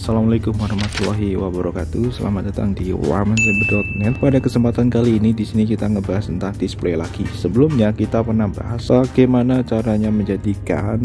Assalamualaikum warahmatullahi wabarakatuh. Selamat datang di warmancyber.net. Pada kesempatan kali ini di sini kita ngebahas tentang display lagi. Sebelumnya kita pernah bahas bagaimana caranya menjadikan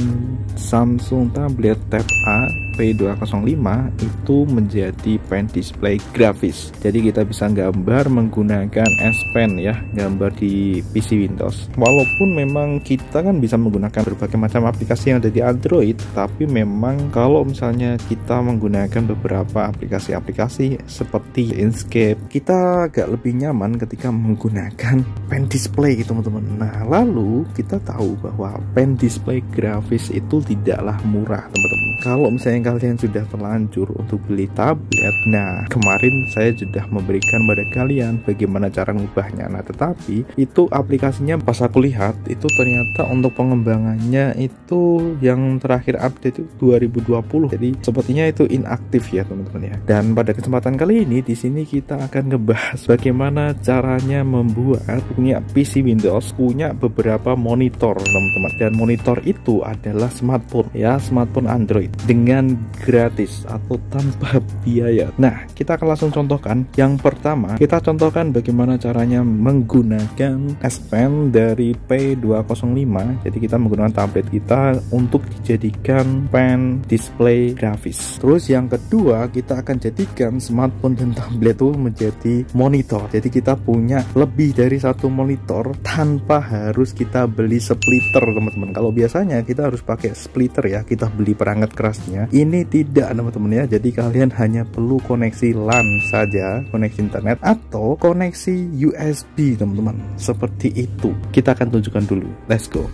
Samsung tablet Tab A P205 itu menjadi pen display grafis. Jadi kita bisa gambar menggunakan S Pen ya, gambar di PC Windows. Walaupun memang kita kan bisa menggunakan berbagai macam aplikasi yang ada di Android, tapi memang kalau misalnya kita menggunakan beberapa aplikasi-aplikasi seperti Inkscape, kita agak lebih nyaman ketika menggunakan pen display teman-teman. Nah, lalu kita tahu bahwa pen display grafis itu tidaklah murah teman-teman. Kalau misalnya kalian sudah terlanjur untuk beli tablet, nah kemarin saya sudah memberikan pada kalian bagaimana cara mengubahnya. Nah, tetapi itu aplikasinya pas aku lihat itu ternyata untuk pengembangannya itu yang terakhir update itu 2020. Jadi sepertinya itu inaktif ya teman-teman ya. Dan pada kesempatan kali ini di sini kita akan ngebahas bagaimana caranya membuat punya PC Windows punya beberapa monitor teman-teman. Dan monitor itu adalah smartphone ya, smartphone Android dengan gratis atau tanpa biaya. Nah, kita akan langsung contohkan. Yang pertama, kita contohkan bagaimana caranya menggunakan S Pen dari P205. Jadi kita menggunakan tablet kita untuk dijadikan pen display grafis. Terus yang kedua, kita akan jadikan smartphone dan tablet itu menjadi monitor. Jadi kita punya lebih dari satu monitor tanpa harus kita beli splitter teman-teman. Kalau biasanya kita harus pakai splitter ya, kita beli perangkat kerasnya. Ini tidak teman-teman ya. Jadi kalian hanya perlu koneksi LAN saja, koneksi internet atau koneksi USB teman-teman. Seperti itu. Kita akan tunjukkan dulu. Let's go.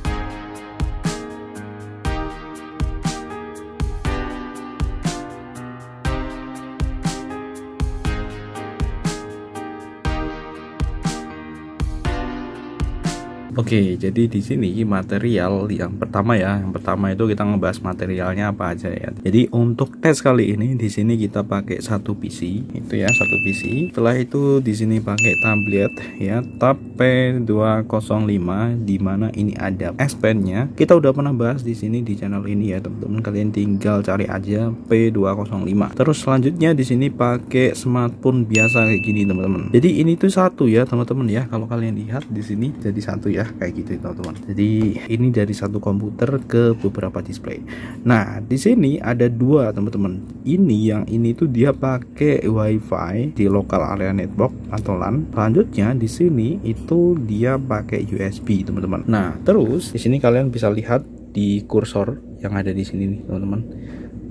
Oke, jadi di sini material yang pertama ya. Yang pertama itu kita ngebahas materialnya apa aja ya. Jadi untuk tes kali ini di sini kita pakai satu PC, itu ya, satu PC. Setelah itu di sini pakai tablet ya, Tab P205 di mana ini ada S Pen-nya. Kita udah pernah bahas di sini di channel ini ya, teman-teman. Kalian tinggal cari aja P205. Terus selanjutnya di sini pakai smartphone biasa kayak gini, teman-teman. Jadi ini tuh satu ya, teman-teman ya. Kalau kalian lihat di sini jadi satu ya, kayak gitu teman-teman. Jadi ini dari satu komputer ke beberapa display. Nah, di sini ada dua teman-teman. Yang ini tuh dia pakai WiFi di local area network atau LAN. Selanjutnya di sini itu dia pakai USB teman-teman. Nah, terus di sini kalian bisa lihat di kursor yang ada di sini nih teman-teman.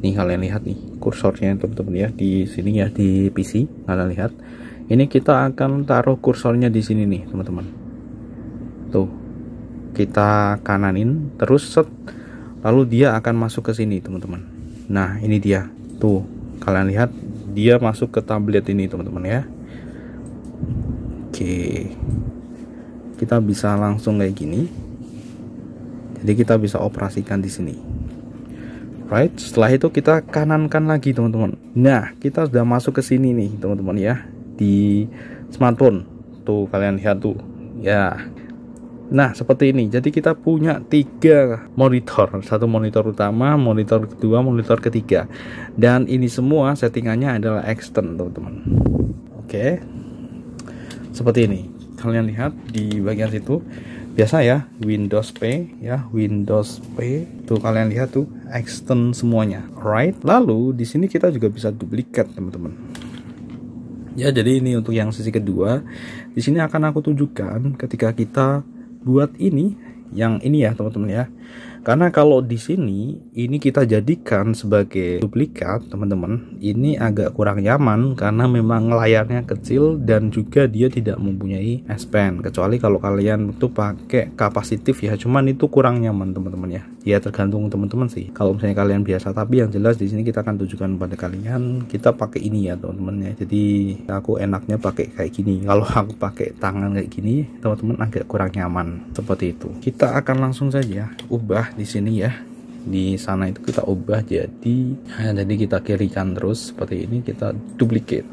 Nih kalian lihat nih kursornya teman-teman ya, di sini ya, di PC kalian lihat. Ini kita akan taruh kursornya di sini nih teman-teman. Tuh, kita kananin terus set, lalu dia akan masuk ke sini teman-teman. Nah, ini dia tuh, kalian lihat dia masuk ke tablet ini teman-teman ya. Oke, kita bisa langsung kayak gini. Jadi kita bisa operasikan di sini. Right, setelah itu kita kanankan lagi teman-teman. Nah, kita sudah masuk ke sini nih teman-teman ya, di smartphone. Tuh kalian lihat tuh ya. Nah, seperti ini. Jadi kita punya 3 monitor. Satu monitor utama, monitor kedua, monitor ketiga. Dan ini semua settingannya adalah extern, teman-teman. Oke. Seperti ini. Kalian lihat di bagian situ. Biasa ya, Windows P ya, Windows P. Tuh kalian lihat tuh extern semuanya. Alright. Lalu di sini kita juga bisa duplikat, teman-teman. Ya, jadi ini untuk yang sisi kedua. Di sini akan aku tunjukkan ketika kita buat ini, yang ini ya teman-teman ya. Karena kalau di sini ini kita jadikan sebagai duplikat teman-teman, ini agak kurang nyaman karena memang layarnya kecil dan juga dia tidak mempunyai S Pen. Kecuali kalau kalian itu pakai kapasitif ya, cuman itu kurang nyaman teman-teman ya. Ya tergantung teman-teman sih. Kalau misalnya kalian biasa, tapi yang jelas di sini kita akan tunjukkan pada kalian kita pakai ini ya teman-teman ya. Jadi aku enaknya pakai kayak gini. Kalau aku pakai tangan kayak gini, teman-teman agak kurang nyaman seperti itu. Kita akan langsung saja ubah di sini ya. Di sana itu kita ubah jadi kita kirikan terus seperti ini, kita duplicate.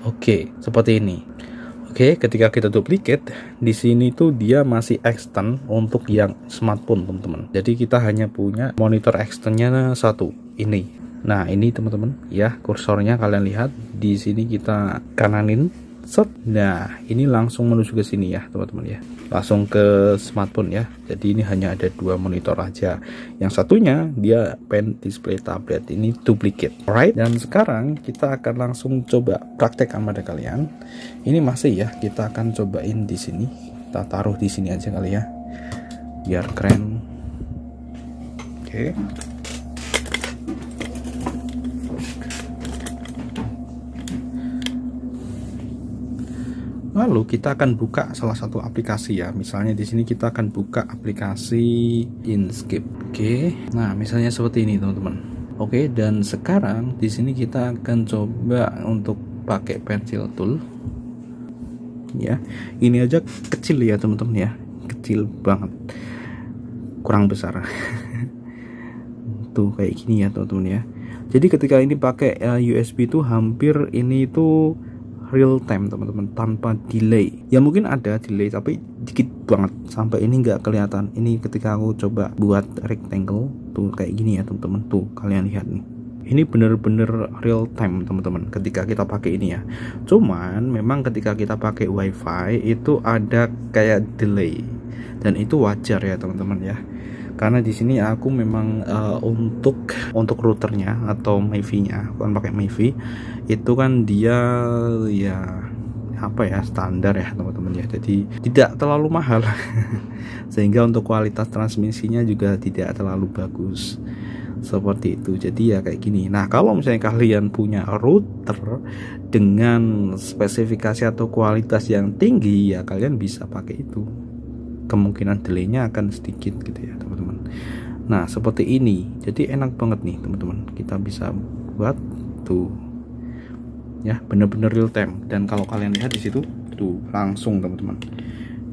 Oke, seperti ini. Oke, ketika kita duplicate di sini tuh dia masih extend untuk yang smartphone teman-teman. Jadi kita hanya punya monitor extendnya satu ini. Nah ini teman-teman ya, kursornya kalian lihat di sini, kita kananin set. Nah ini langsung menuju ke sini ya teman-teman ya, langsung ke smartphone ya. Jadi ini hanya ada 2 monitor aja, yang satunya dia pen display tablet, ini duplicate. Alright, dan sekarang kita akan langsung coba praktek sama kalian. Ini masih ya, kita akan cobain di sini, kita taruh di sini aja kali ya biar keren. Oke. Lalu kita akan buka salah satu aplikasi ya. Misalnya di sini kita akan buka aplikasi Inkscape. Oke. Nah, misalnya seperti ini teman-teman. Oke, dan sekarang di sini kita akan coba untuk pakai pencil tool. Ya. Ini aja kecil ya teman-teman ya. Kecil banget. Kurang besar. Tuh kayak gini ya teman-teman ya. Jadi ketika ini pakai USB itu hampir ini itu real time teman-teman, tanpa delay. Ya mungkin ada delay tapi dikit banget, sampai ini nggak kelihatan. Ini ketika aku coba buat rectangle tuh kayak gini ya teman-teman. Tuh kalian lihat nih, ini bener-bener real time teman-teman ketika kita pakai ini ya. Cuman memang ketika kita pakai wifi itu ada kayak delay, dan itu wajar ya teman-teman ya. Karena di sini aku memang untuk routernya atau MiFi-nya, bukan pakai MiFi, itu kan dia ya apa ya, standar ya teman-teman ya. Jadi tidak terlalu mahal sehingga untuk kualitas transmisinya juga tidak terlalu bagus seperti itu. Jadi ya kayak gini. Nah kalau misalnya kalian punya router dengan spesifikasi atau kualitas yang tinggi ya kalian bisa pakai itu, kemungkinan delaynya akan sedikit gitu ya teman-teman. Nah seperti ini, jadi enak banget nih teman-teman, kita bisa buat tuh ya, bener-bener real time. Dan kalau kalian lihat di situ tuh langsung teman-teman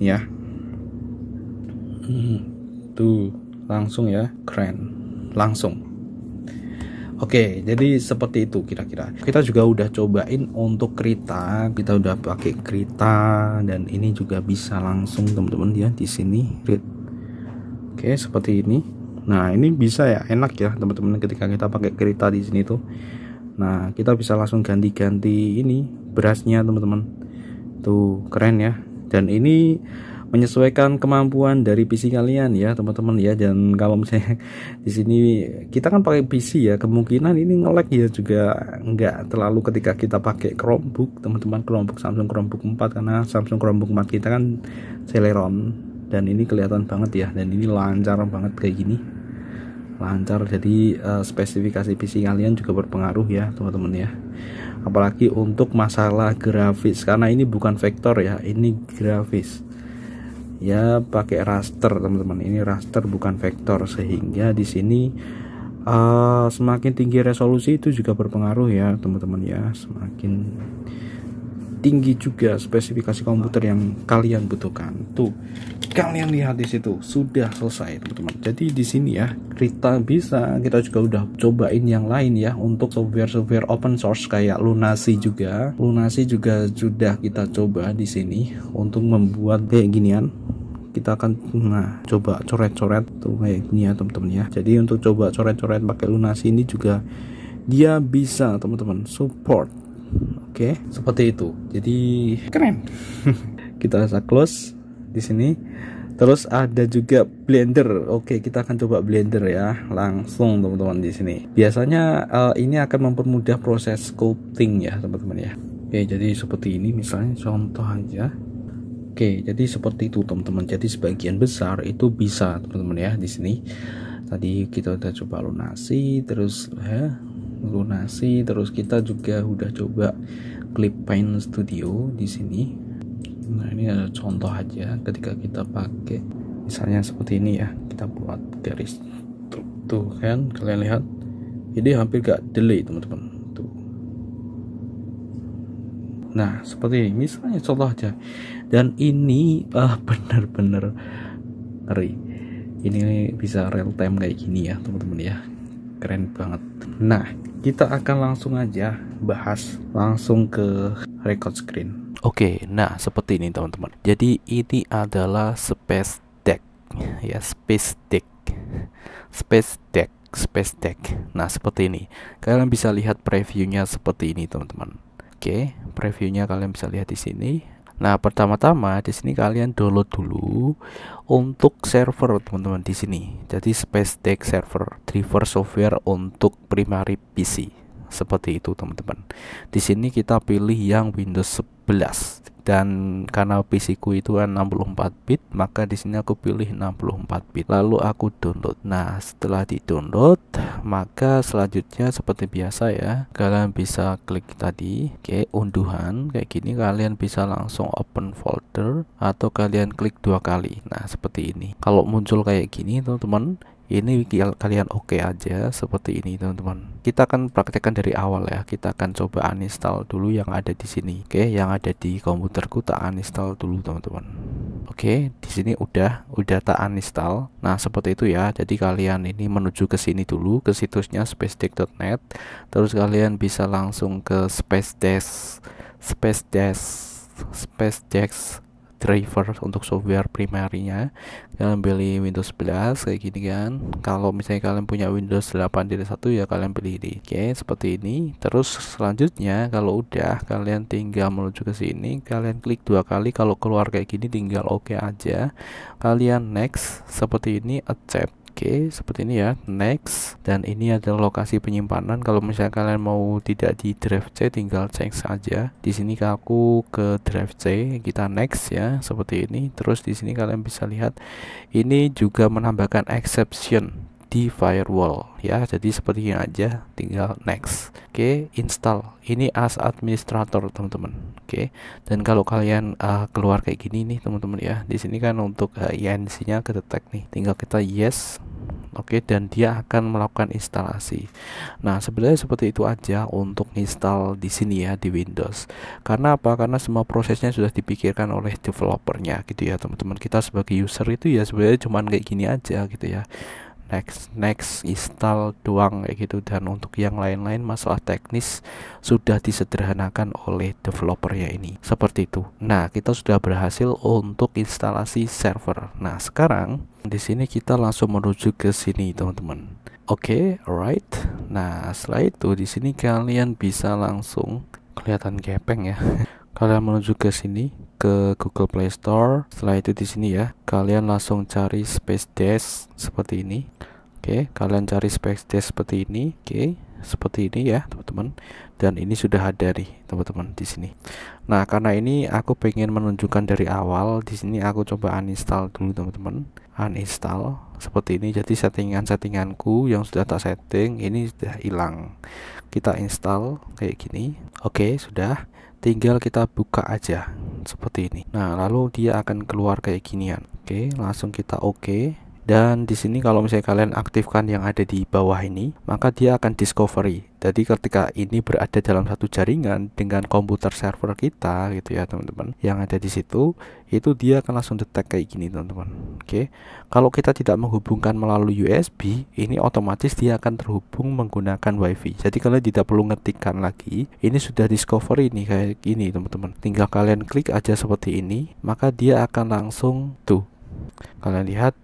ya, tuh langsung ya, keren langsung. Oke, jadi seperti itu kira-kira. Kita juga udah cobain untuk Krita, kita udah pakai Krita, dan ini juga bisa langsung teman-teman ya di sini. Oke, seperti ini. Nah, ini bisa ya, enak ya teman-teman ketika kita pakai Krita di sini tuh. Nah, kita bisa langsung ganti-ganti ini brushnya teman-teman. Tuh, keren ya. Dan ini menyesuaikan kemampuan dari PC kalian ya teman-teman ya. Dan kalau misalnya di sini kita kan pakai PC ya, kemungkinan ini nge-lag ya juga nggak terlalu ketika kita pakai Chromebook teman-teman, Chromebook Samsung Chromebook 4, karena Samsung Chromebook 4 kita kan Celeron, dan ini kelihatan banget ya. Dan ini lancar banget kayak gini, lancar. Jadi spesifikasi PC kalian juga berpengaruh ya teman-teman ya, apalagi untuk masalah grafis, karena ini bukan vektor ya, ini grafis ya, pakai raster teman-teman. Ini raster bukan vektor, sehingga di sini semakin tinggi resolusi itu juga berpengaruh ya teman-teman ya, semakin tinggi juga spesifikasi komputer yang kalian butuhkan. Tuh kalian lihat di situ sudah selesai teman-teman. Jadi di sini ya Krita bisa, kita juga udah cobain yang lain ya untuk software open source kayak Lunasi juga. Lunasi juga sudah kita coba di sini untuk membuat kayak ginian. Kita akan coba coret-coret tuh kayak gini ya teman-teman ya. Jadi untuk coba coret-coret pakai Lunasi ini juga dia bisa teman-teman support. Oke, seperti itu. Jadi keren. Kita bisa close di sini. Terus ada juga Blender. Oke, kita akan coba Blender ya langsung teman-teman di sini. Biasanya ini akan mempermudah proses sculpting ya teman-teman ya. Oke, jadi seperti ini misalnya contoh aja. Oke, jadi seperti itu teman-teman. Jadi sebagian besar itu bisa teman-teman ya di sini. Tadi kita udah coba Lunasi, terus Lunasi, terus kita juga udah coba Clip Paint Studio di sini. Nah, ini ada contoh aja ketika kita pakai misalnya seperti ini ya. Kita buat garis tuh kan, kalian lihat. Jadi hampir gak delay teman-teman. Tuh. Nah, seperti ini misalnya contoh aja. Dan ini benar-benar ngeri. Ini bisa real time kayak gini ya teman-teman ya. Keren banget. Nah, kita akan langsung aja bahas langsung ke record screen. Oke, nah seperti ini teman-teman. Jadi ini adalah Space Deck ya, Space Deck. Space Deck. Nah, seperti ini. Kalian bisa lihat previewnya seperti ini, teman-teman. Oke, previewnya kalian bisa lihat di sini. Nah, pertama-tama di sini kalian download dulu untuk server, teman-teman, di sini. Jadi Space Deck server, driver software untuk primary PC. Seperti itu, teman-teman. Di sini kita pilih yang Windows 11. Dan karena PC ku itu kan 64 bit, maka di sini aku pilih 64 bit. Lalu aku download. Nah, setelah di-download, maka selanjutnya seperti biasa ya, kalian bisa klik tadi, oke, unduhan kayak gini. Kalian bisa langsung open folder atau kalian klik 2 kali. Nah, seperti ini. Kalau muncul kayak gini, teman-teman, ini kalian oke aja seperti ini, teman-teman. Kita akan praktekkan dari awal ya. Kita akan coba uninstall dulu yang ada di sini. Oke, yang ada di komputerku tak uninstall dulu, teman-teman. Oke, di sini udah tak uninstall. Nah, seperti itu ya. Jadi kalian ini menuju ke sini dulu, ke situsnya spacedeck.net. Terus kalian bisa langsung ke Space Deck driver untuk software primarinya. Kalian pilih Windows 11 kayak gini kan. Kalau misalnya kalian punya Windows 8.1 ya kalian pilih ini. Oke, seperti ini. Terus selanjutnya kalau udah, kalian tinggal menuju ke sini, kalian klik 2 kali. Kalau keluar kayak gini tinggal oke aja. Kalian next seperti ini, accept. Oke, seperti ini ya, next. Dan ini adalah lokasi penyimpanan. Kalau misalnya kalian mau tidak di drive C, tinggal change saja. Di sini aku ke drive C, kita next ya, seperti ini. Terus di sini kalian bisa lihat ini juga menambahkan exception di firewall ya. Jadi seperti ini aja, tinggal next. Oke, install. Ini as administrator, teman-teman. Oke. Dan kalau kalian keluar kayak gini nih, teman-teman ya. Di sini kan untuk INC-nya kedetek nih. Tinggal kita yes. Oke, dan dia akan melakukan instalasi. Nah, sebenarnya seperti itu aja untuk install di sini ya, di Windows. Karena apa? Karena semua prosesnya sudah dipikirkan oleh developernya gitu ya, teman-teman. Kita sebagai user itu ya sebenarnya cuman kayak gini aja gitu ya. Next install doang kayak gitu. Dan untuk yang lain-lain masalah teknis sudah disederhanakan oleh developernya ini, seperti itu. Nah, kita sudah berhasil untuk instalasi server. Nah, sekarang di sini kita langsung menuju ke sini, teman-teman. Oke, alright. Nah, setelah itu di sini kalian bisa langsung, kelihatan gepeng ya. Kalian menuju ke sini, ke Google Play Store. Setelah itu di sini ya, kalian langsung cari Space Desk seperti ini. Oke, kalian cari Space Desk seperti ini. Oke, seperti ini ya, teman-teman. Dan ini sudah ada nih, teman-teman, di sini. Nah, karena ini aku pengen menunjukkan dari awal, di sini aku coba uninstall dulu, teman-teman. Uninstall seperti ini. Jadi settinganku yang sudah tak setting ini sudah hilang. Kita install kayak gini. Oke, sudah. Tinggal kita buka aja seperti ini. Nah, lalu dia akan keluar kayak ginian. Oke, langsung kita oke. Dan di sini kalau misalnya kalian aktifkan yang ada di bawah ini, maka dia akan discovery. Jadi ketika ini berada dalam satu jaringan dengan komputer server kita gitu ya, teman-teman, yang ada di situ, itu dia akan langsung detect kayak gini, teman-teman. Oke. Kalau kita tidak menghubungkan melalui USB, ini otomatis dia akan terhubung menggunakan WiFi. Jadi kalian tidak perlu ngetikkan lagi. Ini sudah discovery nih kayak gini, teman-teman. Tinggal kalian klik aja seperti ini, maka dia akan langsung tuh. Kalian lihat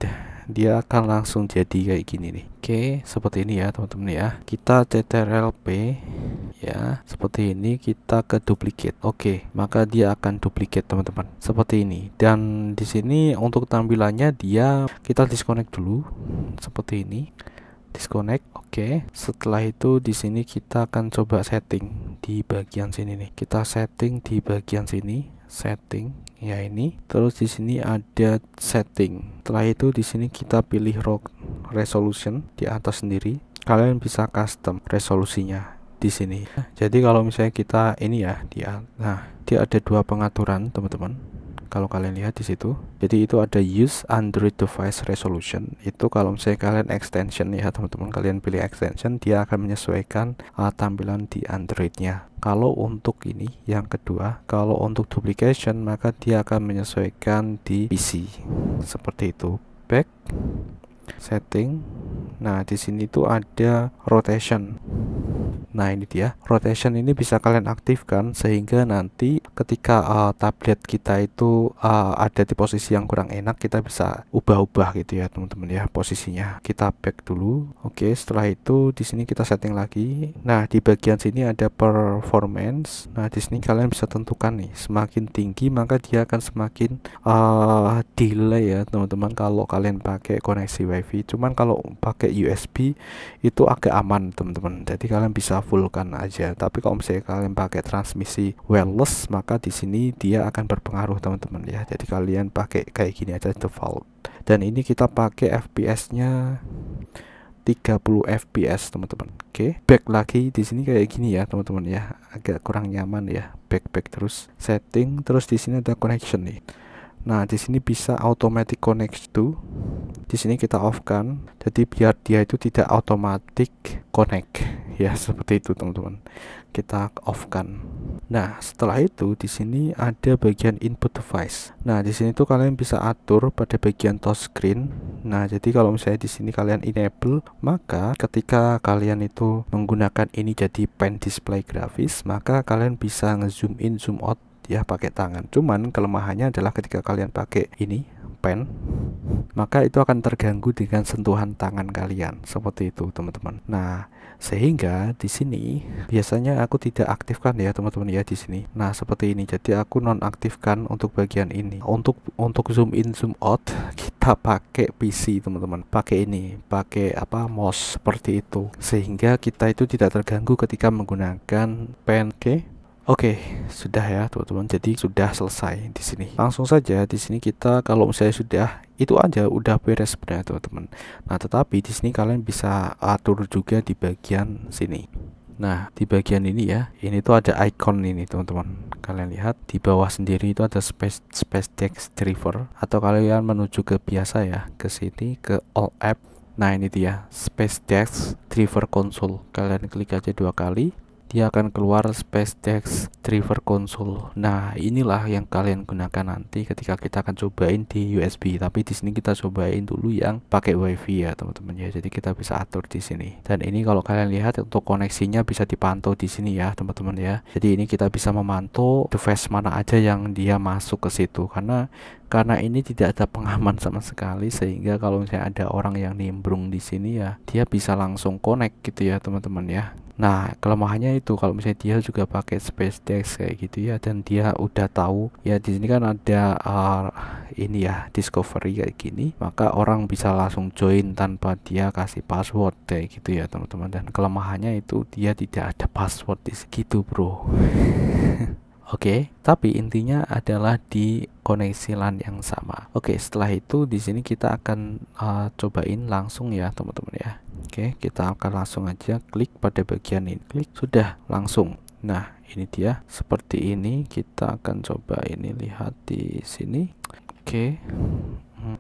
dia akan langsung jadi kayak gini nih. Oke, seperti ini ya, teman-teman ya. Kita ctrl-p ya, seperti ini. Kita ke duplicate. Oke, maka dia akan duplicate, teman-teman, seperti ini. Dan di sini untuk tampilannya dia, kita disconnect dulu seperti ini. Disconnect. Oke, setelah itu di sini kita akan coba setting di bagian sini nih. Kita setting di bagian sini, setting ya ini. Terus di sini ada setting. Setelah itu di sini kita pilih resolution di atas sendiri. Kalian bisa custom resolusinya di sini. Jadi kalau misalnya kita ini ya, nah dia ada dua pengaturan, teman-teman. Kalau kalian lihat di situ, jadi itu ada use Android device resolution. Itu kalau misalnya kalian extension ya, teman-teman, kalian pilih extension, dia akan menyesuaikan tampilan di Androidnya. Kalau untuk ini yang kedua, kalau untuk duplication, maka dia akan menyesuaikan di PC seperti itu. Back setting. Nah, di sini tuh ada rotation. Nah ini dia, rotation ini bisa kalian aktifkan sehingga nanti ketika tablet kita itu ada di posisi yang kurang enak, kita bisa ubah-ubah gitu ya teman-teman ya posisinya. Kita back dulu. Oke, setelah itu di sini kita setting lagi. Nah di bagian sini ada performance. Nah di sini kalian bisa tentukan nih, semakin tinggi maka dia akan semakin delay ya teman-teman kalau kalian pakai koneksi WiFi. Cuman kalau pakai USB itu agak aman teman-teman, jadi kalian bisa fullkan aja. Tapi kalau misalnya kalian pakai transmisi wireless, maka di sini dia akan berpengaruh teman-teman ya. Jadi kalian pakai kayak gini aja default. Dan ini kita pakai FPS nya 30 fps teman-teman. Oke, back lagi di sini kayak gini ya teman-teman ya, agak kurang nyaman ya. Back terus setting, terus di sini ada connection nih. Nah di sini bisa automatic connect to, di sini kita off kan, jadi biar dia itu tidak automatic connect ya, seperti itu teman-teman, kita off kan. Nah setelah itu di sini ada bagian input device. Nah di sini tuh kalian bisa atur pada bagian touchscreen. Nah jadi kalau misalnya di sini kalian enable, maka ketika kalian itu menggunakan ini jadi pen display grafis, maka kalian bisa nge-zoom in zoom out ya pakai tangan. Cuman kelemahannya adalah ketika kalian pakai ini pen, maka itu akan terganggu dengan sentuhan tangan kalian, seperti itu teman-teman. Nah sehingga di sini biasanya aku tidak aktifkan ya teman-teman ya di sini. Nah seperti ini, jadi aku nonaktifkan untuk bagian ini. Untuk zoom in zoom out kita pakai PC teman-teman, pakai ini, pakai mouse seperti itu, sehingga kita itu tidak terganggu ketika menggunakan pen. Oke, sudah ya teman-teman. Jadi sudah selesai di sini. Langsung saja di sini kita, kalau misalnya sudah, itu aja udah beres sebenarnya teman-teman. Nah, tetapi di sini kalian bisa atur juga di bagian sini. Nah, di bagian ini ya, ini tuh ada icon ini teman-teman. Kalian lihat di bawah sendiri itu ada SpaceDex driver, atau kalian menuju ke biasa ya, ke sini ke all app. Nah, ini dia SpaceDex driver console. Kalian klik aja 2 kali. Dia akan keluar SpaceDex driver console. Nah, inilah yang kalian gunakan nanti ketika kita akan cobain di USB. Tapi di sini kita cobain dulu yang pakai WiFi ya, teman-teman ya. Jadi kita bisa atur di sini. Dan ini kalau kalian lihat untuk koneksinya bisa dipantau di sini ya, teman-teman ya. Jadi ini kita bisa memantau device mana aja yang dia masuk ke situ, karena ini tidak ada pengaman sama sekali, sehingga kalau misalnya ada orang yang nimbrung di sini ya, dia bisa langsung connect gitu ya, teman-teman ya. Nah, kelemahannya itu kalau misalnya dia juga pakai SpaceDex kayak gitu ya, dan dia udah tahu ya di sini kan ada ini ya, discovery kayak gini, maka orang bisa langsung join tanpa dia kasih password kayak gitu ya, teman-teman. Dan kelemahannya itu dia tidak ada password di segitu, bro. Oke, tapi intinya adalah di koneksi LAN yang sama. Oke, setelah itu di sini kita akan cobain langsung ya, teman-teman ya. Oke, kita akan langsung aja klik pada bagian ini. Klik, sudah langsung. Nah, ini dia seperti ini. Kita akan coba ini, lihat di sini. Oke.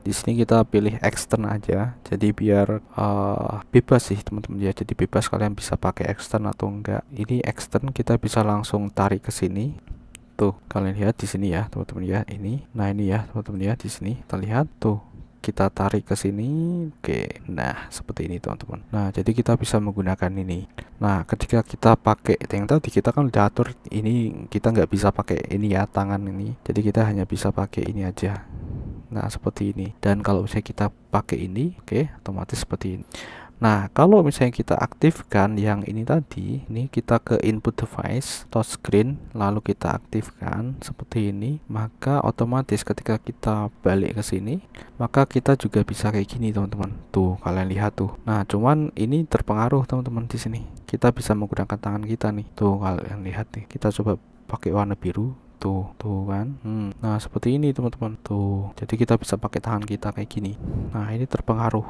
Di sini kita pilih extern aja, jadi biar bebas sih teman-teman ya. Jadi bebas kalian bisa pakai extern atau enggak. Ini extern, kita bisa langsung tarik ke sini. Tuh, kalian lihat di sini ya, teman-teman ya. Ini, nah ini ya, teman-teman ya, di sini kita lihat tuh. Kita tarik ke sini. Oke, nah seperti ini teman-teman. Nah, jadi kita bisa menggunakan ini. Nah, ketika kita pakai yang tadi, kita kan udah atur ini, kita nggak bisa pakai ini ya, tangan ini. Jadi kita hanya bisa pakai ini aja. Nah, seperti ini. Dan kalau misalnya kita pakai ini, oke, otomatis seperti ini. Nah, kalau misalnya kita aktifkan yang ini tadi, ini kita ke input device, touchscreen, lalu kita aktifkan seperti ini, maka otomatis ketika kita balik ke sini, maka kita juga bisa kayak gini, teman-teman. Tuh, kalian lihat tuh. Nah, cuman ini terpengaruh, teman-teman, di sini. Kita bisa menggunakan tangan kita nih. Tuh, kalian lihat nih. Kita coba pakai warna biru. Tuh kan. Nah, seperti ini teman-teman. Tuh, jadi kita bisa pakai tangan kita kayak gini. Nah, ini terpengaruh.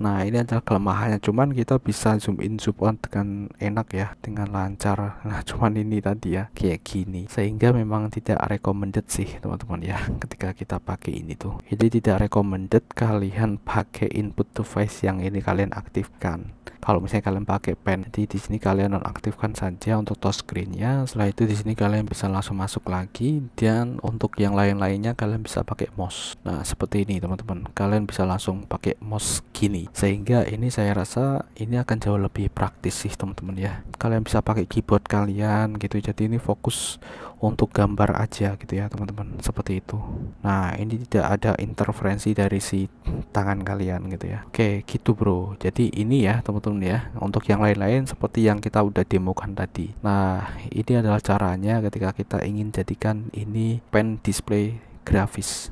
Nah, ini adalah kelemahannya. Cuman kita bisa zoom in zoom out dengan enak ya, dengan lancar. Nah, cuman ini tadi ya, kayak gini. Sehingga memang tidak recommended sih teman-teman ya, ketika kita pakai ini tuh. Jadi tidak recommended kalian pakai input device yang ini kalian aktifkan. Kalau misalnya kalian pakai pen, jadi di sini kalian nonaktifkan saja untuk touchscreen-nya. Setelah itu di sini kalian bisa langsung masuk lagi lagi, dan untuk yang lain-lainnya kalian bisa pakai mouse. Nah seperti ini teman-teman, kalian bisa langsung pakai mouse gini, sehingga ini saya rasa ini akan jauh lebih praktis sih teman-teman ya. Kalian bisa pakai keyboard kalian gitu, jadi ini fokus untuk gambar aja gitu ya teman-teman, seperti itu. Nah ini tidak ada interferensi dari si tangan kalian gitu ya. Oke gitu bro, jadi ini ya teman-teman ya. Untuk yang lain-lain seperti yang kita udah demokan tadi. Nah ini adalah caranya ketika kita ingin jadikan ini pen display grafis.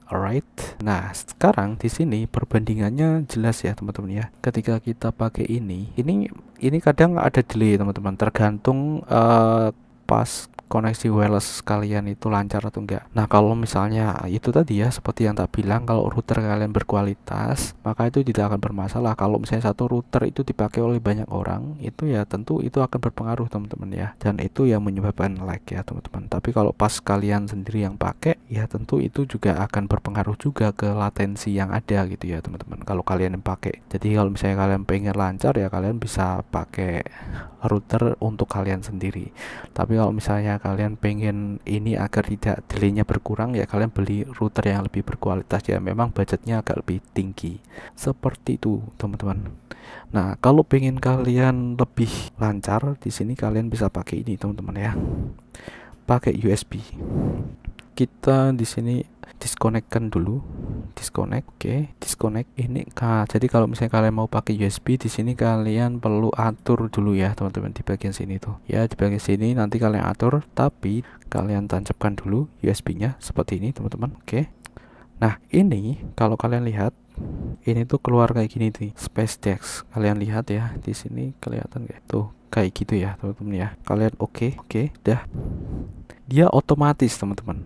Alright. Nah sekarang di sini perbandingannya jelas ya teman-teman ya. Ketika kita pakai ini kadang ada delay teman-teman, tergantung pas koneksi wireless kalian itu lancar atau enggak. Nah kalau misalnya itu tadi ya, seperti yang tak bilang, kalau router kalian berkualitas maka itu tidak akan bermasalah. Kalau misalnya satu router itu dipakai oleh banyak orang, itu ya tentu itu akan berpengaruh teman-teman ya, dan itu yang menyebabkan lag ya teman-teman. Tapi kalau pas kalian sendiri yang pakai, ya tentu itu juga akan berpengaruh juga ke latensi yang ada gitu ya teman-teman, kalau kalian yang pakai. Jadi kalau misalnya kalian pengen lancar ya kalian bisa pakai router untuk kalian sendiri. Tapi kalau misalnya kalian pengen ini agar tidak delaynya berkurang, ya kalian beli router yang lebih berkualitas ya, memang budgetnya agak lebih tinggi, seperti itu teman-teman. Nah kalau pengen kalian lebih lancar, di sini kalian bisa pakai ini teman-teman ya, pakai USB. Kita di sini disconnectkan dulu, disconnect. Oke, disconnect ini. Jadi kalau misalnya kalian mau pakai USB, di sini kalian perlu atur dulu ya teman-teman, di bagian sini tuh ya, di bagian sini nanti kalian atur, tapi kalian tancapkan dulu USB-nya seperti ini teman-teman. Oke, nah ini kalau kalian lihat ini tuh keluar kayak gini nih, SpaceDex. Kalian lihat ya, di sini kelihatan kayak tuh kayak gitu ya teman-teman ya. Kalian oke, dah, dia otomatis teman-teman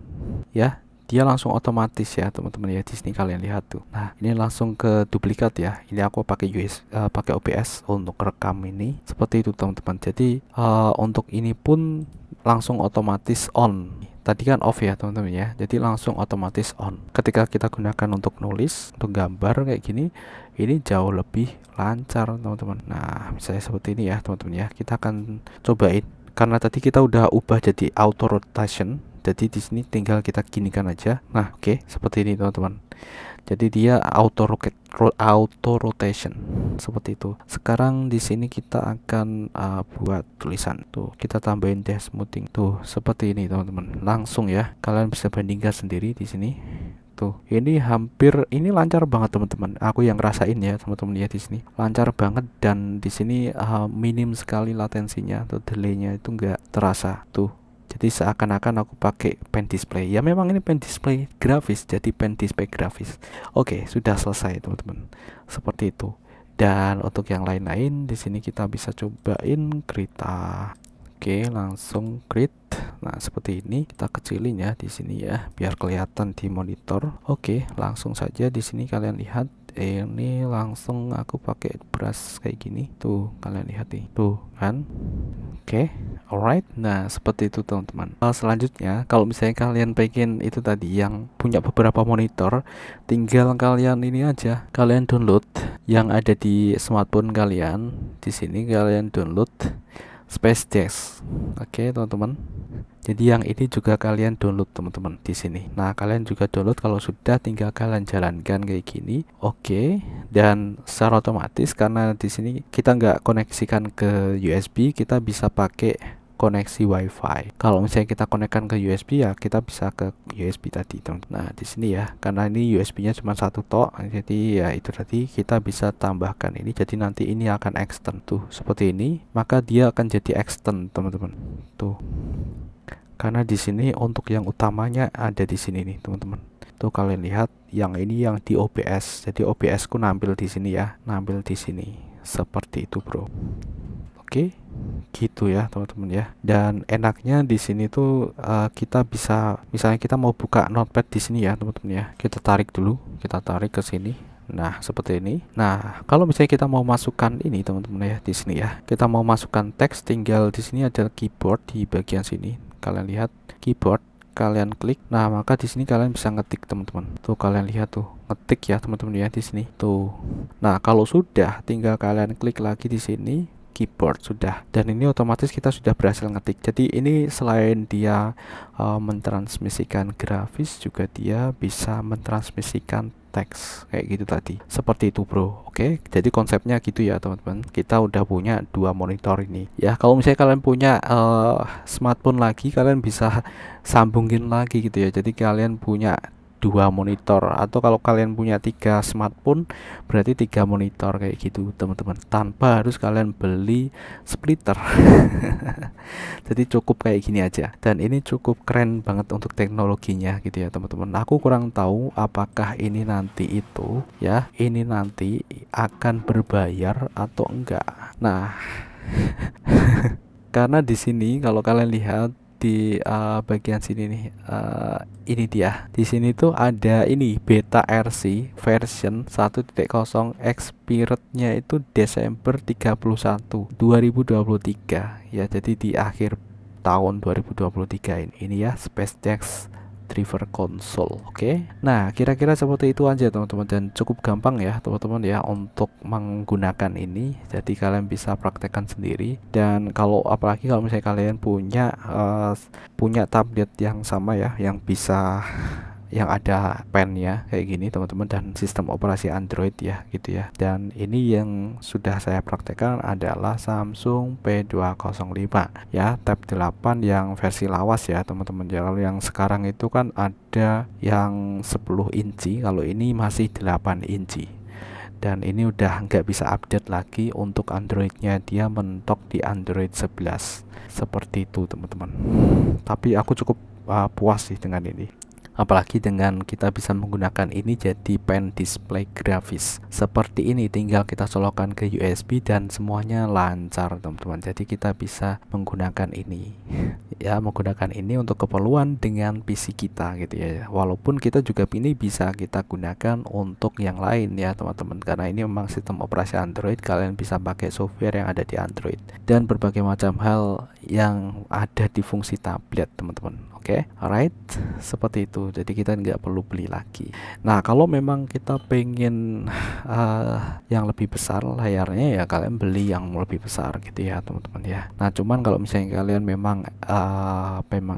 ya, dia langsung otomatis ya teman-teman ya. Di sini kalian lihat tuh. Nah ini langsung ke duplikat ya. Ini aku pakai pakai OBS untuk rekam ini seperti itu teman-teman. Jadi untuk ini pun langsung otomatis on. Tadi kan off ya teman-teman ya, jadi langsung otomatis on. Ketika kita gunakan untuk nulis, untuk gambar kayak gini, ini jauh lebih lancar teman-teman. Nah misalnya seperti ini ya teman-teman ya, kita akan cobain. Karena tadi kita udah ubah jadi auto rotation, jadi di sini tinggal kita ginikan aja. Nah oke, seperti ini teman-teman. Jadi dia auto rotation seperti itu. Sekarang di sini kita akan buat tulisan tuh, kita tambahin dash smoothing tuh seperti ini teman-teman. Langsung ya, kalian bisa bandingkan sendiri di sini. Tuh, ini hampir ini lancar banget teman-teman. Aku yang ngerasain ya teman-teman ya, di sini lancar banget, dan di sini minim sekali latensinya atau delaynya itu enggak terasa tuh. Jadi seakan-akan aku pakai pen display. Ya memang ini pen display grafis, jadi pen display grafis. Oke, sudah selesai teman-teman. Seperti itu. Dan untuk yang lain-lain di sini kita bisa cobain Krita. Oke, langsung create. Nah, seperti ini kita kecilin ya di sini ya, biar kelihatan di monitor. Oke, langsung saja di sini kalian lihat. Ini langsung aku pakai brush kayak gini. Tuh, kalian lihat nih. Tuh, kan? Oke, alright. Nah, seperti itu teman-teman. Selanjutnya, kalau misalnya kalian pengen itu tadi yang punya beberapa monitor, tinggal kalian ini aja, kalian download yang ada di smartphone kalian. Di sini kalian download SpaceDex. Oke, teman-teman. Jadi yang ini juga kalian download teman-teman di sini. Nah, kalian juga download, kalau sudah tinggal kalian jalankan kayak gini. Oke, dan secara otomatis karena di sini kita nggak koneksikan ke USB, kita bisa pakai koneksi WiFi. Kalau misalnya kita konekkan ke USB ya kita bisa ke USB tadi teman-teman. Nah, di sini ya, karena ini USB-nya cuma satu tok, jadi ya itu tadi kita bisa tambahkan ini. Jadi nanti ini akan extend tuh seperti ini, maka dia akan jadi extend teman-teman. Tuh. Karena di sini untuk yang utamanya ada di sini nih teman-teman. Tuh kalian lihat yang ini yang di OBS. Jadi OBS ku nampil di sini ya, nampil di sini. Seperti itu, bro. Oke, gitu ya teman-teman ya. Dan enaknya di sini tuh kita bisa, misalnya kita mau buka notepad di sini ya teman-teman ya. Kita tarik dulu, kita tarik ke sini. Nah, seperti ini. Nah, kalau misalnya kita mau masukkan ini teman-teman ya, di sini ya. Kita mau masukkan teks, tinggal di sini ada keyboard di bagian sini. Kalian lihat keyboard, kalian klik. Nah, maka di sini kalian bisa ngetik teman-teman. Tuh kalian lihat tuh, ngetik ya teman-teman ya di sini. Tuh. Nah, kalau sudah tinggal kalian klik lagi di sini, keyboard sudah, dan ini otomatis kita sudah berhasil ngetik. Jadi ini selain dia mentransmisikan grafis, juga dia bisa mentransmisikan teks kayak gitu tadi, seperti itu bro. Oke, jadi konsepnya gitu ya teman-teman. Kita udah punya dua monitor ini ya. Kalau misalnya kalian punya smartphone lagi, kalian bisa sambungin lagi gitu ya. Jadi kalian punya dua monitor, atau kalau kalian punya 3 smartphone berarti 3 monitor kayak gitu teman-teman, tanpa harus kalian beli splitter. Jadi cukup kayak gini aja, dan ini cukup keren banget untuk teknologinya gitu ya teman-teman. Aku kurang tahu apakah ini nanti itu ya, ini nanti akan berbayar atau enggak. Nah, karena di sini kalau kalian lihat di bagian sini nih, ini dia. Di sini tuh ada ini beta RC version 1.0, expirednya itu Desember 31 2023 ya. Jadi di akhir tahun 2023 ini ya, SpaceX driver console. Oke. Nah, kira-kira seperti itu aja teman-teman, dan cukup gampang ya teman-teman ya untuk menggunakan ini. Jadi kalian bisa praktekkan sendiri, dan kalau apalagi kalau misalnya kalian punya tablet yang sama ya, yang bisa yang ada pennya kayak gini teman-teman, dan sistem operasi Android ya gitu ya. Dan ini yang sudah saya praktekkan adalah Samsung P205 ya, Tab 8 yang versi lawas ya teman-teman. Kalau yang sekarang itu kan ada yang 10 inci, kalau ini masih 8 inci. Dan ini udah nggak bisa update lagi untuk Androidnya, dia mentok di Android 11 seperti itu teman-teman. Tapi aku cukup puas sih dengan ini, apalagi dengan kita bisa menggunakan ini jadi pen display grafis seperti ini. Tinggal kita colokkan ke USB dan semuanya lancar teman-teman. Jadi kita bisa menggunakan ini ya, menggunakan ini untuk keperluan dengan PC kita gitu ya. Walaupun kita juga ini bisa kita gunakan untuk yang lain ya teman-teman, karena ini memang sistem operasi Android. Kalian bisa pakai software yang ada di Android dan berbagai macam hal yang ada di fungsi tablet teman-teman. Oke, alright, seperti itu. Jadi kita nggak perlu beli lagi. Nah, kalau memang kita pengen yang lebih besar layarnya ya, kalian beli yang lebih besar gitu ya teman-teman ya. Nah, cuman kalau misalnya kalian memang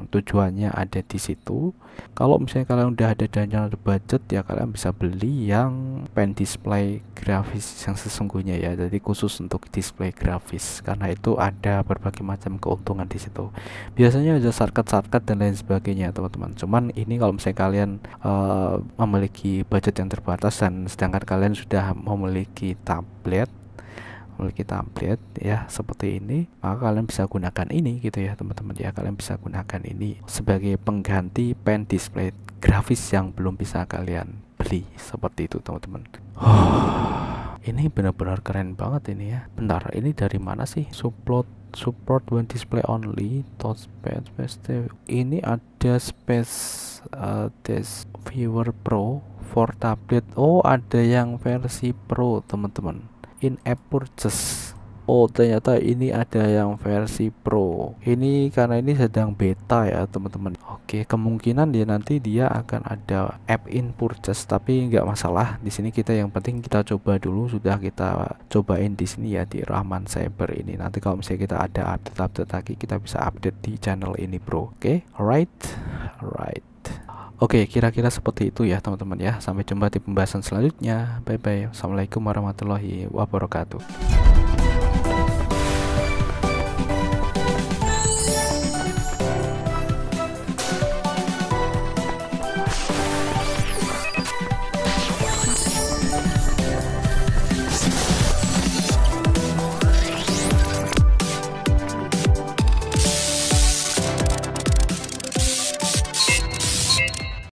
tujuannya ada di situ, kalau misalnya kalian udah ada dana budget ya, kalian bisa beli yang pen display grafis yang sesungguhnya ya. Jadi khusus untuk display grafis, karena itu ada berbagai macam keuntungan di situ. Biasanya ada shortcut dan lain sebagainya teman-teman. Cuman ini kalau misalnya kalian memiliki budget yang terbatas, dan sedangkan kalian sudah memiliki tablet ya seperti ini, maka kalian bisa gunakan ini gitu ya teman-teman ya. Kalian bisa gunakan ini sebagai pengganti pen display grafis yang belum bisa kalian beli, seperti itu teman-teman. Ini benar-benar keren banget ini ya. Bentar, ini dari mana sih? Support when display only, touchpad, ini ada space Desk Viewer Pro for tablet. Oh, ada yang versi Pro teman-teman. In-app purchase. Oh, ternyata ini ada yang versi Pro. Ini karena ini sedang beta ya teman-teman. Oke, kemungkinan dia nanti dia akan ada app in purchase, tapi nggak masalah. Di sini kita yang penting kita coba dulu. Sudah kita cobain di sini ya, di Rahman Cyber ini. Nanti kalau misalnya kita ada update lagi, kita bisa update di channel ini bro. Oke, alright. Oke, kira-kira seperti itu ya teman-teman ya. Sampai jumpa di pembahasan selanjutnya. Bye bye. Assalamualaikum warahmatullahi wabarakatuh.